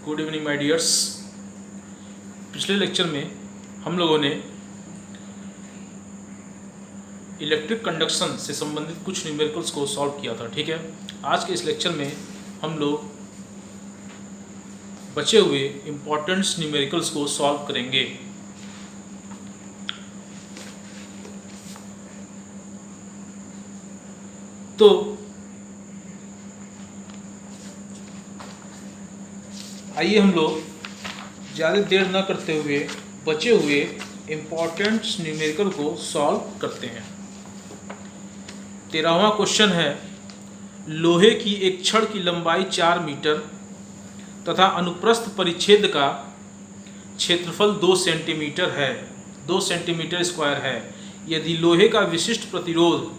Good evening my dears. पिछले lecture में हम लोगों ने इलेक्ट्रिक कंडक्शन से संबंधित कुछ न्यूमेरिकल्स को सॉल्व किया था, ठीक है। आज के इस लेक्चर में हम लोग बचे हुए इम्पोर्टेंट न्यूमेरिकल्स को सॉल्व करेंगे। तो आइए हम लोग ज़्यादा देर न करते हुए बचे हुए इम्पोर्टेंट न्यूमेरिकल को सॉल्व करते हैं। 13वां क्वेश्चन है, लोहे की एक छड़ की लंबाई 4 मीटर तथा अनुप्रस्थ परिच्छेद का क्षेत्रफल 2 सेंटीमीटर है, 2 सेंटीमीटर स्क्वायर है। यदि लोहे का विशिष्ट प्रतिरोध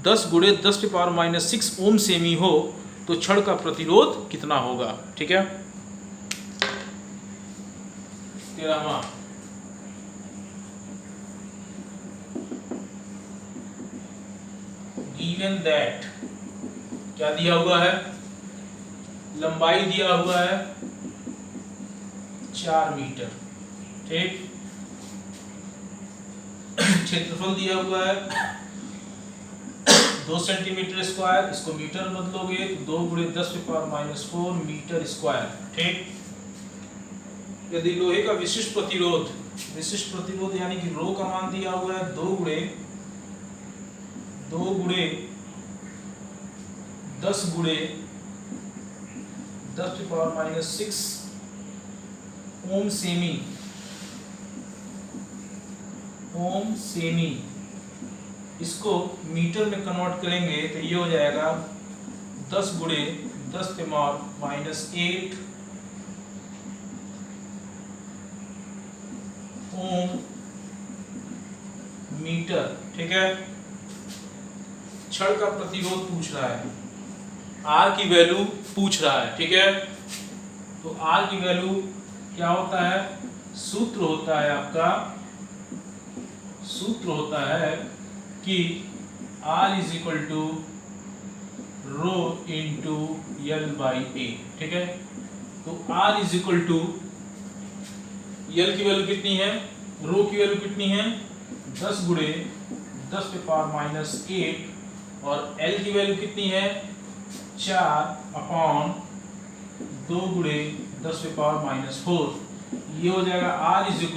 10 × 10⁻⁻6 ओम सेमी हो तो छड़ का प्रतिरोध कितना होगा, ठीक है। 13वां, गिवन दैट क्या दिया हुआ है, लंबाई दिया हुआ है 4 मीटर, ठीक। क्षेत्रफल दिया हुआ है 2 सेंटीमीटर स्क्वायर, इसको मीटर बदलोगे तो 2 × 10⁻⁻4 मीटर स्क्वायर, ठीक। यदि लोहे का विशिष्ट प्रतिरोध यानी कि रो का मान दिया हुआ है 2 × 10⁻⁻6 ओम सेमी, इसको मीटर में कन्वर्ट करेंगे तो ये हो जाएगा 10 × 10⁻⁸ ओम मीटर, ठीक है। छड़ का प्रतिरोध पूछ रहा है, आर की वैल्यू पूछ रहा है, ठीक है। तो आर की वैल्यू क्या होता है, सूत्र होता है कि R = रो इंटू L/A, ठीक है। तो R = L की वैल्यू कितनी है, रो की वैल्यू कितनी है 10 × 10⁻⁸ और L की वैल्यू कितनी है 4/2 × 10⁻⁴। ये हो जाएगा R = 10⁻⁷ ×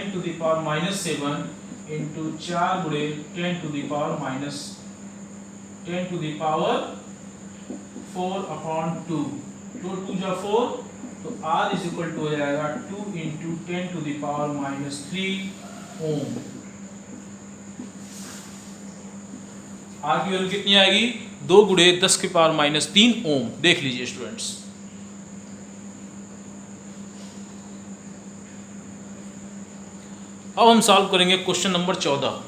4 × 10⁻⁴/2, 2 × 2 = 4, तो R = हो जाएगा 2 × 10⁻³ ओम। R की वैल्यू कितनी आएगी 2 × 10⁻³ ओम। देख लीजिए स्टूडेंट्स। अब हम सॉल्व करेंगे क्वेश्चन नंबर 14।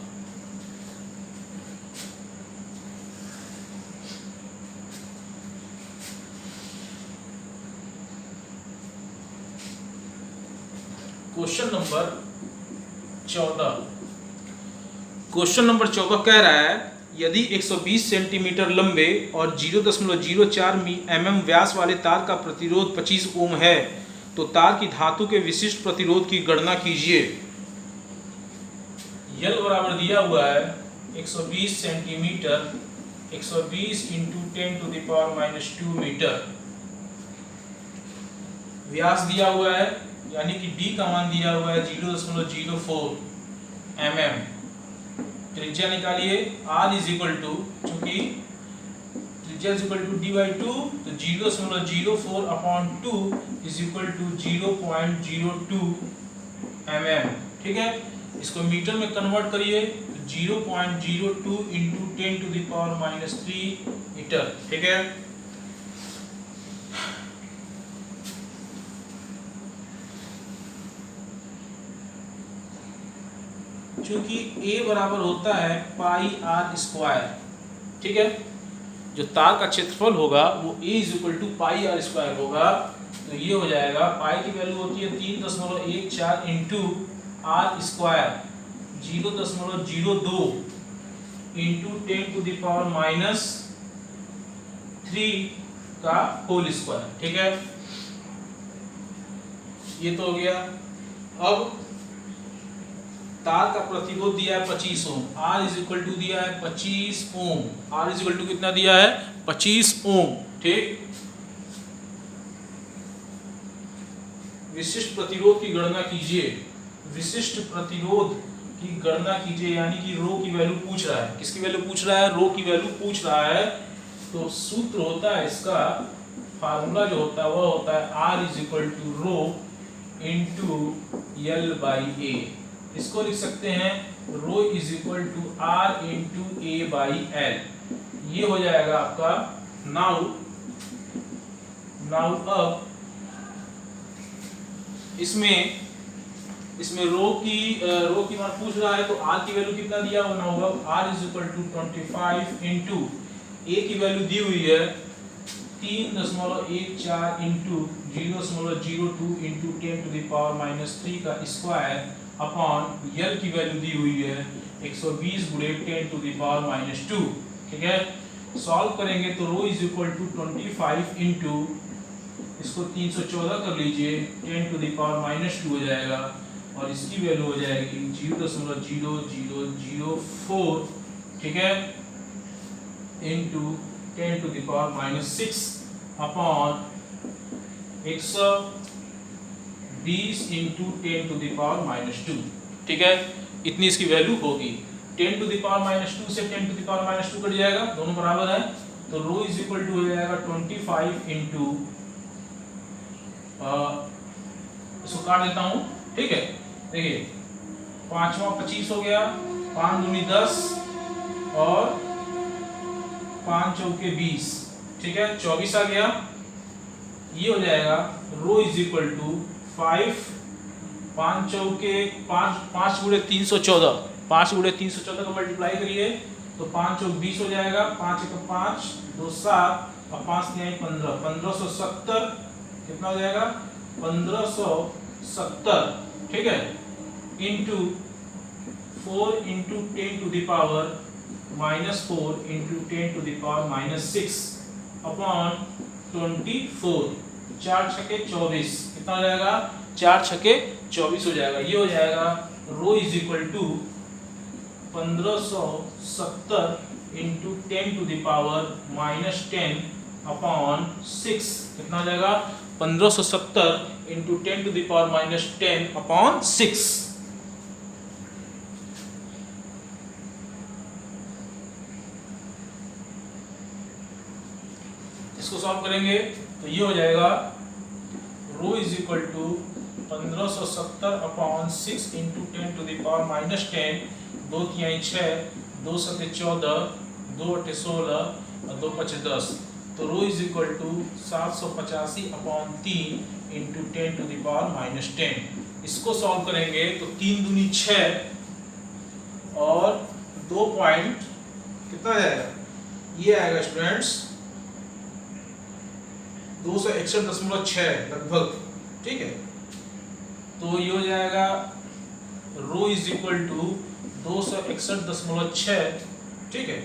क्वेश्चन नंबर 14 कह रहा है, यदि 120 सेंटीमीटर लंबे और 0.04 mm व्यास वाले तार का प्रतिरोध 25 ओम है तो तार की धातु के विशिष्ट प्रतिरोध की गणना कीजिए। L बराबर दिया हुआ है 120 सेंटीमीटर, 120 × 10⁻² मीटर। व्यास दिया हुआ है यानी कि D का मान दिया हुआ है 0.04 mm। त्रिज्या निकालिए, R = चूंकि त्रिज्या D/2 तो 0.04/2 = 0.02 mm, ठीक है। इसको मीटर में कन्वर्ट करिए तो 0.02 × 10⁻³ मीटर, ठीक है। चूंकि A बराबर होता है πr², ठीक है। जो तार का क्षेत्रफल होगा वो A = πr² होगा। तो ये हो जाएगा, पाई की वैल्यू होती है 3.14 × r², 0.02 × 10⁻³ का होल स्क्वायर, ठीक है। ये तो हो गया। अब तार का प्रतिरोध दिया है 25 ओम, R इज इक्वल टू दिया है 25 ओम, R इज इक्वल टू कितना दिया है 25 ओम। ठीक, विशिष्ट प्रतिरोध की गणना कीजिए, विशिष्ट प्रतिरोध की गणना कीजिए, यानी कि रो की वैल्यू पूछ रहा है। किसकी वैल्यू पूछ रहा है? रो की वैल्यू पूछ रहा है। तो सूत्र होता है इसका, फार्मूला जो होता है वह होता है R is equal to rho into L by A. इसको लिख सकते हैं rho is equal to R into A by L. ये हो जाएगा आपका नाउ अब इसमें रो की मान पूछ रहा है, तो R की वैल्यू कितना दिया होना होगा? R is equal to 25 into A की वैल्यू दी हुई है 3.14 into 0.02 into 10 to the power -3 का स्क्वायर अपॉन एल की वैल्यू दी हुई है 120 गुणे 10 टू द पावर -2। ठीक है, सॉल्व करेंगे तो rho is equal to 25 into इसको 314 कर लीजिए 10 टू द पावर -2 हो जाएगा, और इसकी वैल्यू हो जाएगी 0.0004। ठीक है, into 10 to the power -6 upon 120 into 10 to the power -2। ठीक है, इतनी इसकी वैल्यू होगी। 10 टू द पावर -2 से 10 टू द पावर -2 कट जाएगा, दोनों बराबर है, तो रो इज इक्वल टू हो जाएगा 25 इंटू, इसको काट देता हूं। ठीक है, देखिए 5वां 25 हो गया, 5 दूनी 10 और 5 चौके 20। ठीक है, 24 आ गया। ये हो जाएगा रो इज इक्वल टू 5 चौके 5 गुणे 314, 5 गुणे 314 का मल्टीप्लाई करिए तो 5 चौक 20 हो जाएगा, 5 1 5 2 7 और 5 3 15, 1570 कितना हो जाएगा 1570। ठीक है, into 4 into 10 to the power -4 into 10 to the power -6 upon 24, 4 छके 24 कितना हो जाएगा 4 छके 24 हो जाएगा। ये हो जाएगा rho is equal to 1570 into 10 to the power -10 upon 6 कितना हो जाएगा 1570 into 10 to the power -10 upon 6। इसको सॉल्व करेंगे तो ये हो जाएगा rho is equal to 1570 upon 6 into 10 to the power -10, 2 3 6, 2 7 14, 2 8 16 और 2 5 10, तो rho is equal to 785 upon 3 into 10 to the power -10। इसको सॉल्व करेंगे तो 3 दूनी 6 और 2 पॉइंट कितना जाएगा, ये आएगा स्टूडेंट्स 261.6 लगभग। ठीक है, तो ये हो जाएगा रो इज इक्वल टू 261.6। ठीक है,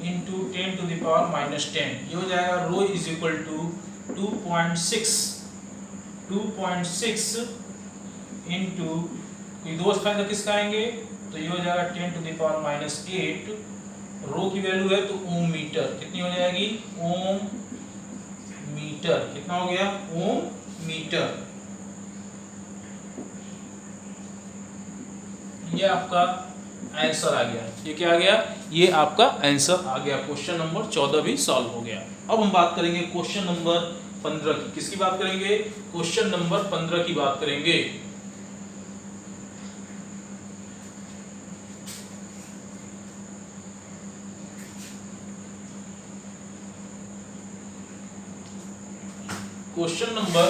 इंटू 10 टू द पावर -10, ये हो जाएगा rho is equal to 2.6 into कोई दो फाइनल किसका आएंगे तो ये हो जाएगा 10 टू द पावर -8। रो की वैल्यू है तो ओम मीटर, कितनी हो जाएगी ओम मीटर, कितना हो गया ओम मीटर। ये आपका आंसर आ गया। ये क्या आ गया, ये आपका आंसर आ गया। क्वेश्चन नंबर 14 भी सॉल्व हो गया। अब हम बात करेंगे क्वेश्चन नंबर 15 की। किसकी बात करेंगे, क्वेश्चन नंबर 15 की बात करेंगे। क्वेश्चन नंबर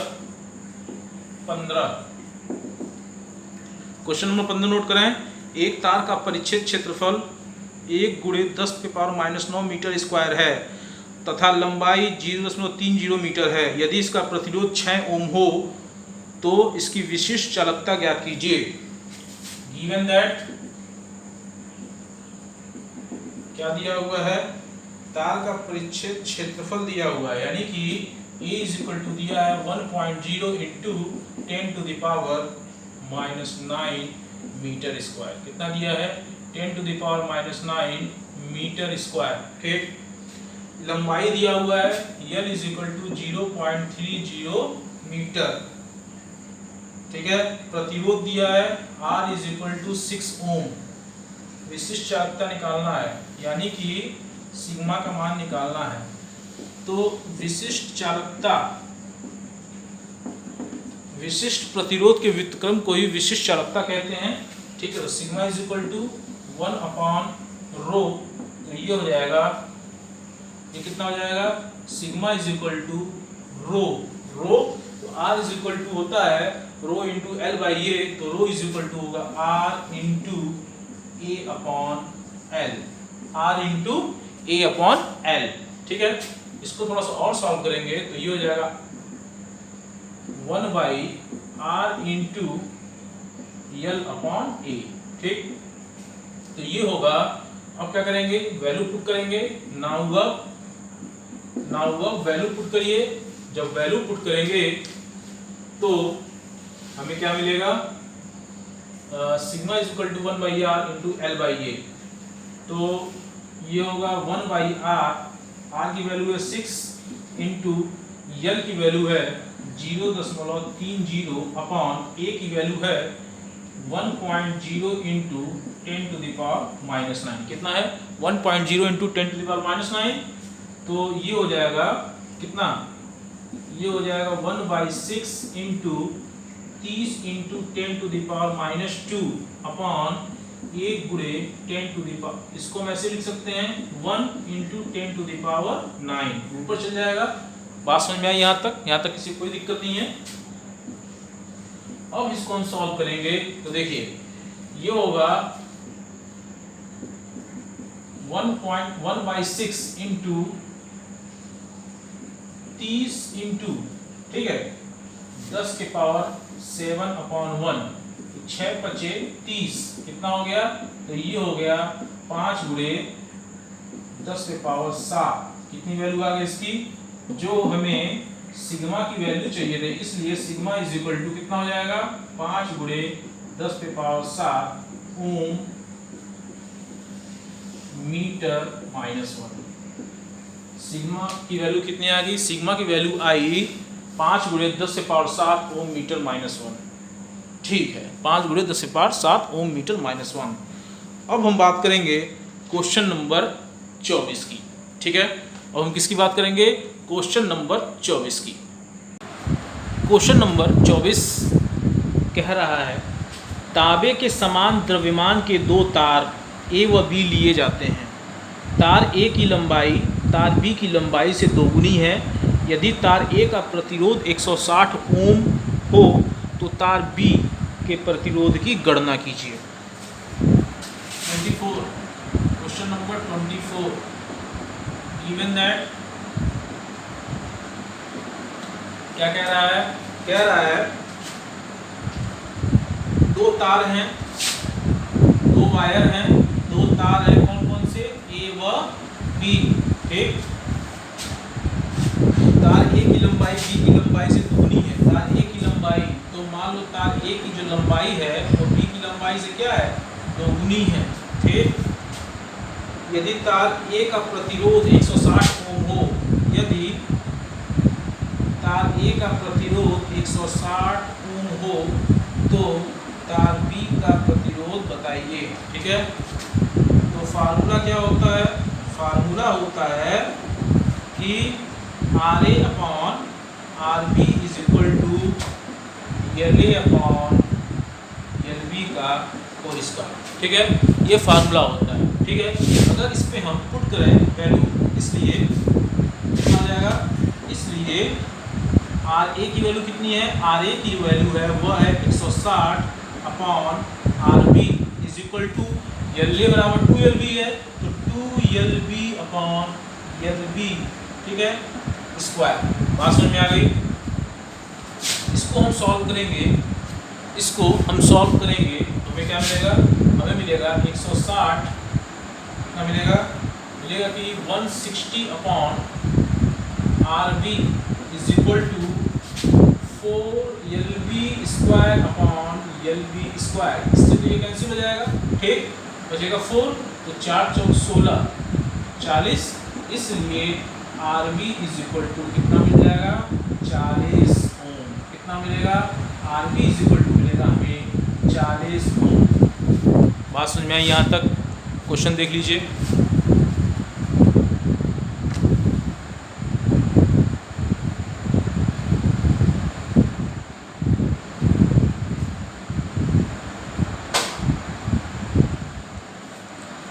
15 नोट करें। एक तार का परिच्छेद क्षेत्रफल 1 गुणे 10⁻⁹ मीटर स्क्वायर है तथा लंबाई 0.30 मीटर है। यदि इसका प्रतिरोध 6 ओम हो तो इसकी विशिष्ट चालकता ज्ञात कीजिए। गिवन दैट क्या दिया हुआ है तार का परिच्छेद क्षेत्रफल दिया हुआ है, यानी कि A इज इक्वल टू दिया है 1.0 इंटू 10⁻⁹ मीटर स्क्वायर। कितना दिया है? 10⁻⁹ मीटर स्क्वायर। ठीक, लंबाई दिया हुआ है L is equal to 0.30 metre. ठीक है, प्रतिरोध दिया है R is equal to 6 ohm. विशिष्ट चालकता निकालना है, यानी कि सिग्मा का मान निकालना है। तो विशिष्ट चालकता, विशिष्ट प्रतिरोध के व्युत्क्रम को ही विशिष्ट चालकता कहते हैं। ठीक है, तो सिग्मा इज इक्वल टू 1/ρ। तो ये हो जाएगा, ये कितना हो जाएगा? Sigma is equal to rho. तो आर इज इक्वल टू होता है rho into L by A, तो रो इज इक्वल टू होगा R into A upon L, R into A upon L. ठीक है, इसको थोड़ा सा और सॉल्व करेंगे तो ये हो जाएगा 1/r इंटू एल अपॉन ए। ठीक, तो ये होगा। अब क्या करेंगे? वैल्यू पुट करेंगे। नाउ अब वैल्यू पुट करिए। जब वैल्यू पुट करेंगे तो हमें क्या मिलेगा? Sigma is equal to 1/r into L by A. तो ये होगा 1/r, आर की वैल्यू है 6 इंटू एल की वैल्यू है 0.30 अपॉन ए की वैल्यू है 1.0 इंटू 10⁻⁹। कितना है? 1.0 इंटू 10⁻⁹। तो ये हो जाएगा कितना? ये हो जाएगा 1/6 इंटू 30 इंटू 10⁻⁻2 अपॉन 1 गुणे 10⁻, इसको हम ऐसे लिख सकते हैं 1 इंटू 10⁹। ऊपर चल जाएगा। बात समझ में आई? यहाँ तक किसी कोई दिक्कत नहीं है। अब इसको हम सॉल्व करेंगे तो देखिए ये होगा 1/6 इंटू 30 इंटू, ठीक है, 10⁻⁷/1, 6×5 = 30। कितना हो गया? तो ये हो गया 5 गुणे 10⁻⁷। कितनी वैल्यू आ गई इसकी? जो हमें सिग्मा की वैल्यू चाहिए थे, इसलिए सिग्मा इज इक्वल टू कितना हो जाएगा? 5 गुणे 10⁻⁷ ओम मीटर -1। सिग्मा की वैल्यू कितनी आ गई? सिग्मा की वैल्यू आई 5 गुणे 10⁻⁷ ओम मीटर -1। ठीक है, 5 गुणे 10⁻⁷ ओम मीटर -1। अब हम बात करेंगे क्वेश्चन नंबर 24 की। ठीक है, अब हम किसकी बात करेंगे? क्वेश्चन नंबर 24 की। क्वेश्चन नंबर 24 कह रहा है, तांबे के समान द्रव्यमान के 2 तार ए व बी लिए जाते हैं। तार ए की लंबाई तार बी की लंबाई से दोगुनी है। यदि तार ए का प्रतिरोध 160 ओम हो तो तार बी के प्रतिरोध की गणना कीजिए। 24, क्वेश्चन नंबर 24, गिवन दैट क्या कह रहा है? कह रहा है 2 तार हैं, 2 वायर हैं, 2 तार हैं। कौन कौन से? ए व बी। ठीक, तार ए की लंबाई बी की लंबाई से दोगुनी है। तार ए की लंबाई, तो मान लो तार ए की जो लंबाई है वो बी की लंबाई से क्या है? दोगुनी है। ठीक, यदि तार ए का प्रतिरोध 160 ओम हो, यदि तार ए का प्रतिरोध 160 ओम हो तो तार बी का प्रतिरोध बताइए। ठीक है, तो फार्मूला क्या होता है? फार्मूला होता है कि R A upon R B is equal to L A upon L B का होल स्क्वायर। ठीक है, ये फार्मूला होता है। ठीक है, अगर इस पे हम पुट करें वैल्यू, इसलिए कितना आ जाएगा? इसलिए आर ए की वैल्यू कितनी है? आर ए की वैल्यू है वह है 160 upon R B is equal to L A बराबर 2LB है, तो 2LB अपॉन LB, ठीक है, स्क्वायर। बात समझ में आ गई? इसको हम सॉल्व करेंगे, इसको हम सॉल्व करेंगे तो हमें क्या मिलेगा? हमें मिलेगा 160, कितना मिलेगा? मिलेगा कि 160 upon RB is equal to 4LB square upon LB square. इससे तो ये कैंसिल हो जाएगा, ठीक, बचेगा 4, तो 4 चौक 16 40, इसलिए RB इज इक्वल टू कितना मिल जाएगा 40 ओम। कितना मिलेगा RB इज इक्वल टू मिलेगा हमें 40 ओम। बात समझ में आई यहाँ तक? क्वेश्चन देख लीजिए।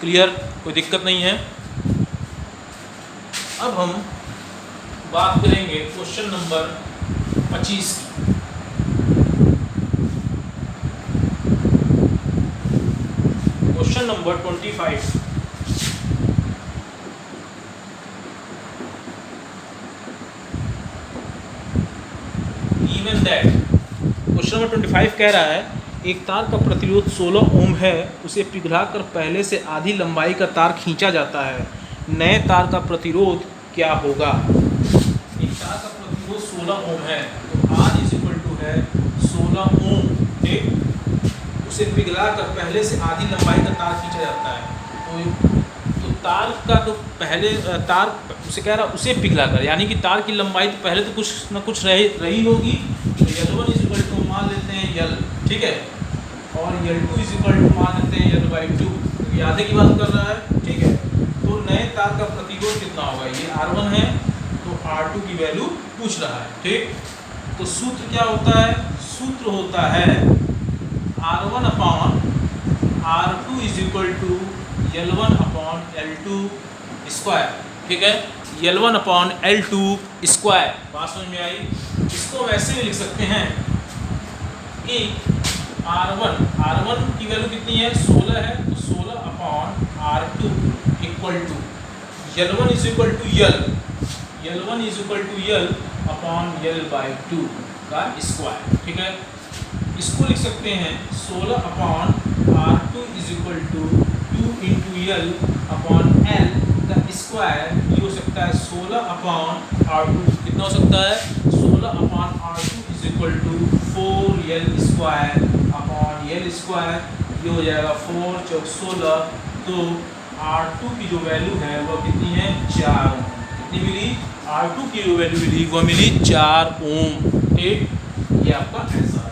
क्लियर, कोई दिक्कत नहीं है। अब हम बात करेंगे क्वेश्चन नंबर 25 की। Question number 25। Given that, question number 25 कह रहा है एक तार का प्रतिरोध 16 ओम है, उसे पिघलाकर पहले से आधी लंबाई का तार खींचा जाता है, नए तार का प्रतिरोध क्या होगा? एक तार का प्रतिरोध 16 ओम है, तो R इज इक्वल टू है 16 ओम, ठीक, उसे पिघलाकर पहले से आधी लंबाई का तार खींचा जाता है। तो तार का तो पहले तार उसे कह रहा उसे पिघलाकर, यानी कि तार की लंबाई तो पहले तो कुछ ना कुछ रही होगी, तो L1 इज इक्वल टू मान लेते हैं L, ठीक है, और L2 इज इक्वल टू मान लेते हैं L/2, ये आधे की बात कर रहा है, ठीक है। तो नए तार का प्रतिरोध कितना होगा? ये R1 है, तो R2 की वैल्यू पूछ रहा है, ठीक। तो सूत्र क्या होता है? सूत्र होता है R1 upon R2 is equal to L1 upon L2 square, ठीक है, L1 अपॉन L2 स्क्वायर। बात समझ में आई? इसको वैसे भी लिख सकते हैं कि R1 की वैल्यू कितनी है? 16 है, तो 16 upon R2 equal to L1 is equal to L1 is equal to L upon L/2 का स्क्वायर, ठीक है। इसको लिख सकते हैं 16 upon R2 is equal to 2 into L upon L का स्क्वायर। ये हो सकता है 16 अपॉन R2, कितना हो सकता है? 16 upon R2 is equal to 4L square upon L square. ये हो जाएगा 4 चौक 16, तो R2 की जो वैल्यू है वह कितनी है? 4 ओम। कितनी मिली? R2 की जो वैल्यू मिली वह मिली 4 ओम, ठीक। ये आपका आंसर है।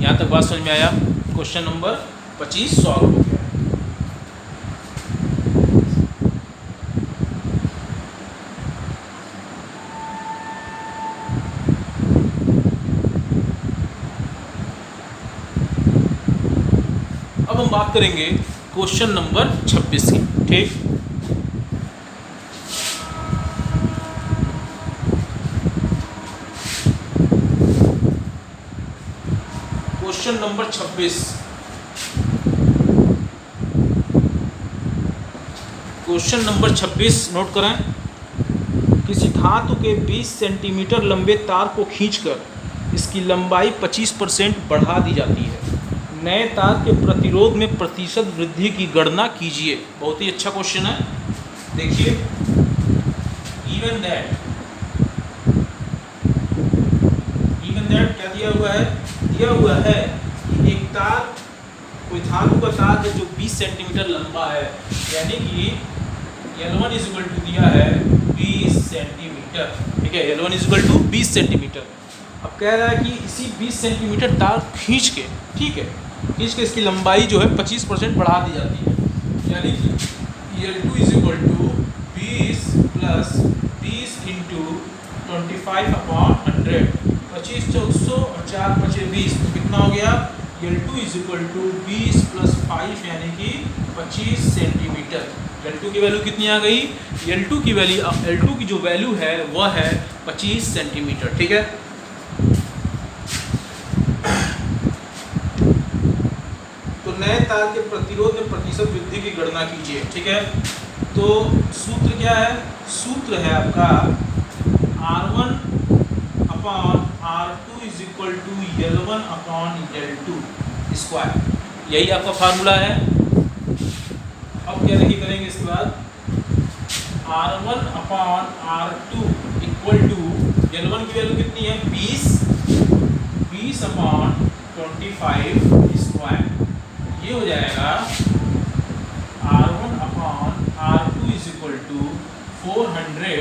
यहाँ तक बात समझ में आया? क्वेश्चन नंबर 25 सॉल्व हो गया। अब हम बात करेंगे क्वेश्चन नंबर 26 की, ठीक। Question number 26। Question number 26 note करें। किसी धातु के 20 सेंटीमीटर लंबे तार को खींचकर इसकी लंबाई 25% बढ़ा दी जाती है, नए तार के प्रतिरोध में प्रतिशत वृद्धि की गणना कीजिए। बहुत ही अच्छा क्वेश्चन है, देखिए। गिवन दैट क्या दिया हुआ है? दिया हुआ है कि एक तार, कोई धातु का तार है जो 20 सेंटीमीटर लंबा है, यानी कि L1 इज इक्वल टू दिया है 20 सेंटीमीटर, ठीक है। L1 is equal to 20 centimetre. अब कह रहा है कि इसी 20 सेंटीमीटर तार खींच के, ठीक है, खींच के इसकी लंबाई जो है 25% बढ़ा दी जाती है, यानी कि L2 is equal to 20 plus 20 into 25 upon 100, 25 चौक 100 और 4 पचे 20, तो कितना हो गया? L2 is equal to 20 plus 5 यानी कि 25 सेंटीमीटर। L2 की वैल्यू कितनी आ गई? L2 की जो वैल्यू है वह है 25 सेंटीमीटर, ठीक है। तो नए तार के प्रतिरोध में प्रतिशत वृद्धि की गणना कीजिए, ठीक है। तो सूत्र क्या है? सूत्र है आपका R1 upon R2 is equal to L1 upon L2 square. यही आपका फार्मूला है। अब क्या नहीं करेंगे इसके बाद, R1 upon R2 equal to L1 की वैल्यू कितनी है 20 अपॉन 25 स्क्वायर, ये हो जाएगा R1 upon R2 is equal to 400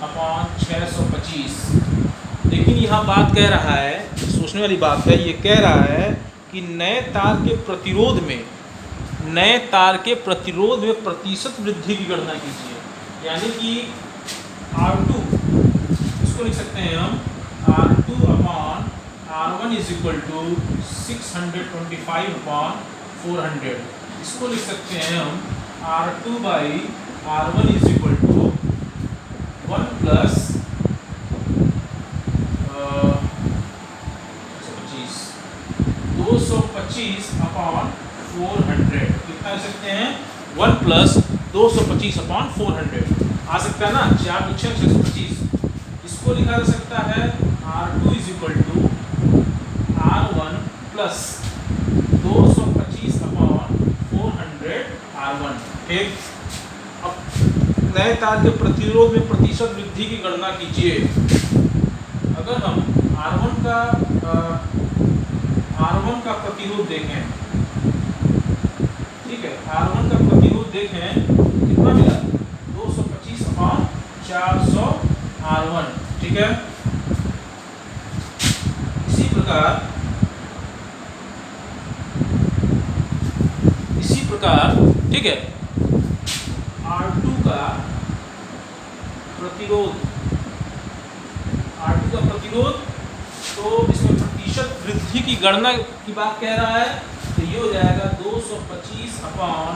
upon 625। लेकिन यहाँ बात कह रहा है, सोचने वाली बात है, ये कह रहा है कि नए तार के प्रतिरोध में प्रतिशत वृद्धि की गणना कीजिए। यानी कि R2, इसको लिख सकते हैं हम R2 upon R1 is equal to 625 upon 400। इसको लिख सकते हैं हम R2 by R1 is equal to 1 plus 225 upon 400। कितना लिख सकते हैं 1 प्लस 225 अपॉन 400 आ सकता है ना, 4 × 6 625। इसको लिखा जा सकता है R2 is equal to R1 plus 225 upon 400 R1। ठीक, अब नए तार के प्रतिरोध में प्रतिशत वृद्धि की गणना कीजिए। अगर हम R1 का प्रतिरोध देखें, ठीक है, R1 का प्रतिरोध देखें कितना मिला 225 अपॉन 400 R1। ठीक है, इसी प्रकार ठीक है, R2 का प्रतिरोध तो इसमें प्रतिशत वृद्धि की गणना की बात कह रहा है, तो ये हो जाएगा 225 अपॉन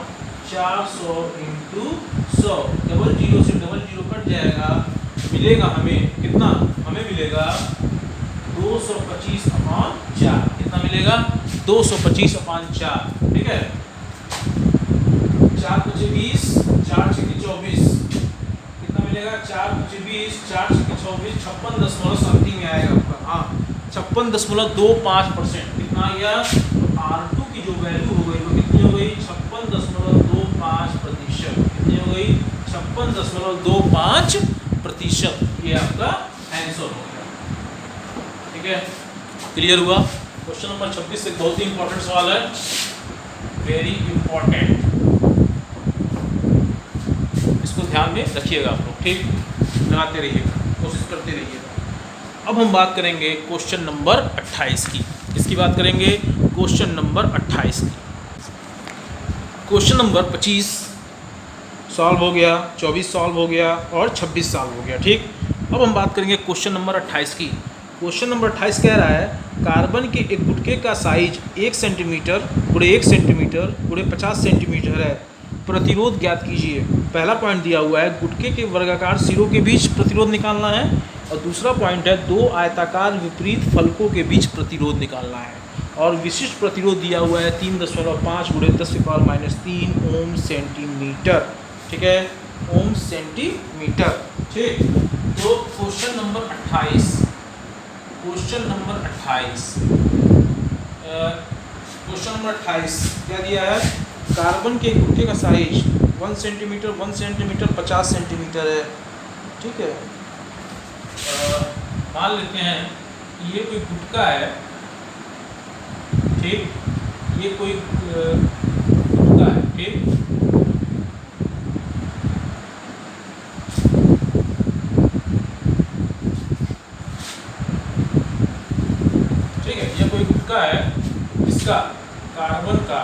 400 इंटू 100। डबल जीरो से डबल जीरो कट जाएगा, मिलेगा हमें कितना, हमें मिलेगा 225 अपॉन 4। कितना मिलेगा 225 अपॉन 4। ठीक है, 4 × 20, 4 × 24 कितना मिलेगा 4 × 20, 4 × 24 56 समथिंग में आएगा आपका। हाँ, 56.25%। कितना आ गया, R2 की जो वैल्यू हो गई वो कितनी हो गई 56.25%। कितनी हो गई 56.25%। ये आपका आंसर हो गया। ठीक है, क्लियर हुआ। क्वेश्चन नंबर 26 से बहुत ही इंपॉर्टेंट सवाल है, वेरी इंपॉर्टेंट, इसको ध्यान में रखिएगा आप लोग। ठीक, लगाते रहिएगा, कोशिश करते रहिएगा। अब हम बात करेंगे क्वेश्चन नंबर 28 की। इसकी बात करेंगे क्वेश्चन नंबर 28 की। क्वेश्चन नंबर 25 सॉल्व हो गया, 24 सॉल्व हो गया और 26 सॉल्व हो गया। ठीक, अब हम बात करेंगे क्वेश्चन नंबर 28 की। क्वेश्चन नंबर 28 कह रहा है कार्बन के एक गुटके का साइज 1 सेंटीमीटर × 1 सेंटीमीटर × 50 सेंटीमीटर है, प्रतिरोध ज्ञात कीजिए। पहला पॉइंट दिया हुआ है गुटके के वर्गाकार सिरों के बीच प्रतिरोध निकालना है, और दूसरा पॉइंट है दो आयताकार विपरीत फलकों के बीच प्रतिरोध निकालना है, और विशिष्ट प्रतिरोध दिया हुआ है 3.5 × 10⁻³ ओम सेंटीमीटर। ठीक है, ओम सेंटीमीटर। ठीक, तो क्वेश्चन नंबर 28 क्या दिया है, कार्बन के गुटके का साइज 1 सेंटीमीटर 50 सेंटीमीटर है। ठीक है, मान लेते हैं ये कोई गुटका है। ठीक, ये कोई गुटका है। ठीक, ठीक है, ये कोई गुटका है, इसका कार्बन का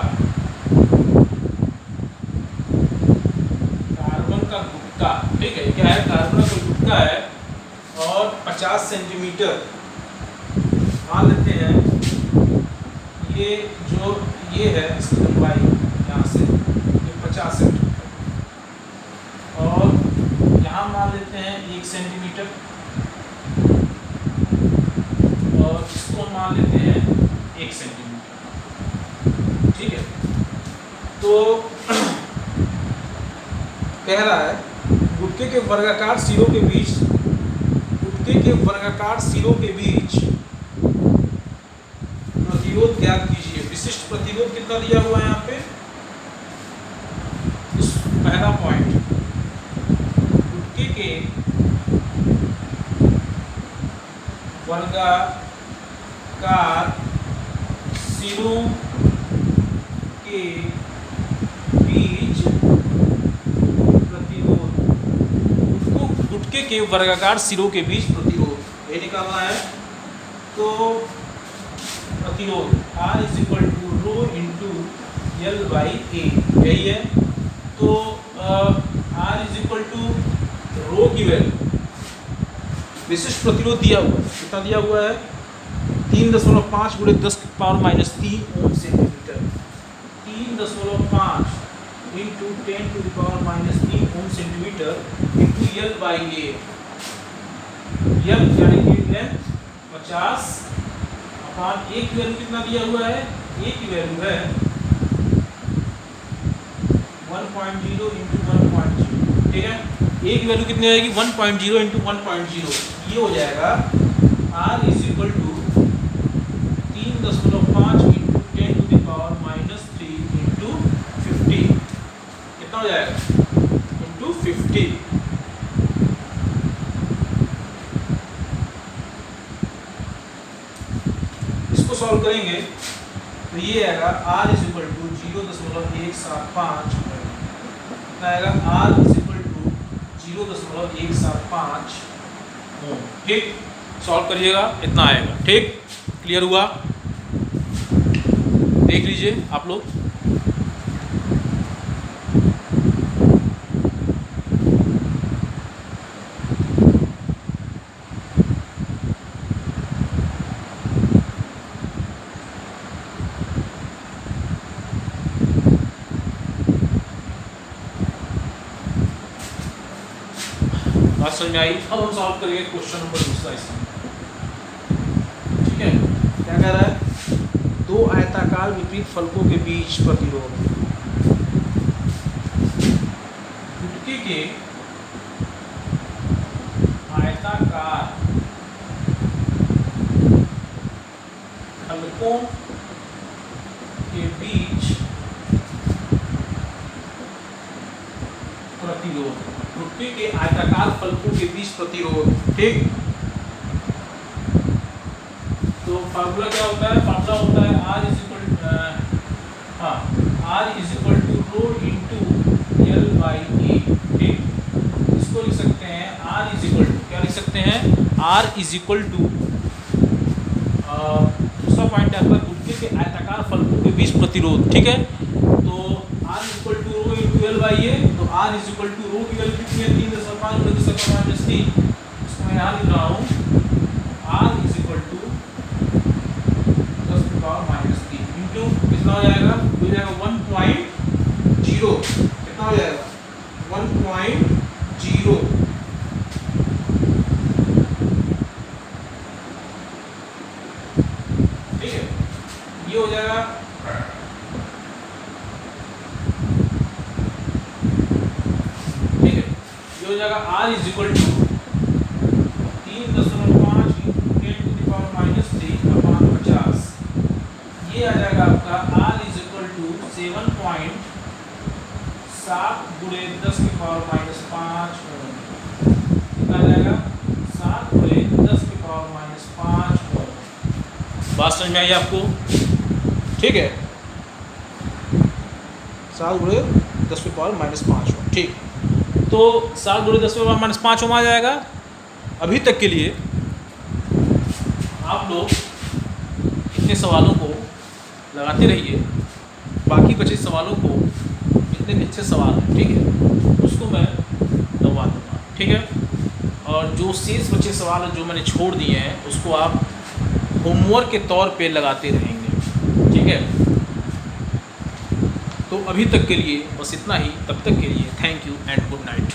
गुटका। ठीक है, क्या है, कार्बन का कोई गुटका है और 50 सेंटीमीटर मान लेते हैं। ये है इसकी लंबाई, यहाँ से ये 50 सेंटीमीटर, और यहाँ मान लेते हैं 1 सेंटीमीटर, और इसको मान लेते हैं 1 सेंटीमीटर। ठीक है, तो कह रहा है गुटके के वर्गाकार सिरों के बीच प्रतिरोध ज्ञात कीजिए। विशिष्ट प्रतिरोध कितना दिया हुआ है यहाँ पे, पहला पॉइंट, गुटके के वर्गाकार सिरों के बीच प्रतिरोध, गुटके के वर्गाकार सिरों के बीच प्रतिरोध ये निकालना है। तो प्रतिरोध R = rho into L by A, यही है। तो R = रो की वैल्यू, विशिष्ट प्रतिरोध दिया हुआ है, कितना दिया हुआ है 3.5 × 10⁻³ ohm centimetre, 3.5 × 10⁻³ ohm centimetre into L by A, L यानी कि लेंथ 50 अपान ए की वैल्यू कितना दिया हुआ है, ए की वैल्यू है 1.0 × 1.0, ठीक है। ए की वैल्यू कितनी आएगी 1.0 × 1.0, ये हो जाएगा R = 3.5 × 10⁻³ इंटू 50, कितना हो जाएगा इंटू 50। इसको सॉल्व करेंगे तो ये आएगा R = 0.175, कितना आएगा R = 0.175 ओम, ठीक। सॉल्व करिएगा, इतना आएगा, ठीक। क्लियर हुआ, देख लीजिए आप लोग। बात समझ में आई। अब हम सॉल्व करेंगे क्वेश्चन नंबर दूसरा इसमें, ठीक है। क्या कह रहा है, दो आयताकार विपरीत फलकों के बीच प्रतिरोध, गुटके के आयताकार फलकों के बीच प्रतिरोध, गुटके के आयताकार फलकों के बीच प्रतिरोध, ठीक। तो फार्मूला क्या होता है, फार्मूला होता है R = rho into L by A, ठीक। इसको लिख सकते हैं R = क्या लिख सकते हैं, R = दूसरा पॉइंट है गुटके के आयताकार फलकों के बीच प्रतिरोध, ठीक है। तो R = rho into L by A, तो R = रो की वैल्यू कितनी है 3.5 × 10⁻³ इसको मैं यहाँ लिख रहा हूँ R = 10⁻³ इंटू कितना हो जाएगा 1.0, कितना हो जाएगा 1.0, ठीक है। ये हो जाएगा हो जाएगा R = 3.5 × 10⁻³ ये आ जाएगा आपका R = 7.7 × 10⁻5 कितना आ जाएगा 7 × 10⁻5 बात समझ में आई आपको, ठीक है। 7 × 10⁻5, ठीक। तो 7 × 10⁻5 ओम आ जाएगा। अभी तक के लिए आप लोग इतने सवालों को लगाते रहिए, बाकी बचे सवालों को जितने भी अच्छे सवाल हैं, ठीक है, उसको मैं लगवा दूँगा, ठीक है। और जो शेष बचे सवाल हैं जो मैंने छोड़ दिए हैं उसको आप होमवर्क के तौर पे लगाते रहेंगे, ठीक है। तो अभी तक के लिए बस इतना ही, तब तक के लिए thank you and good night.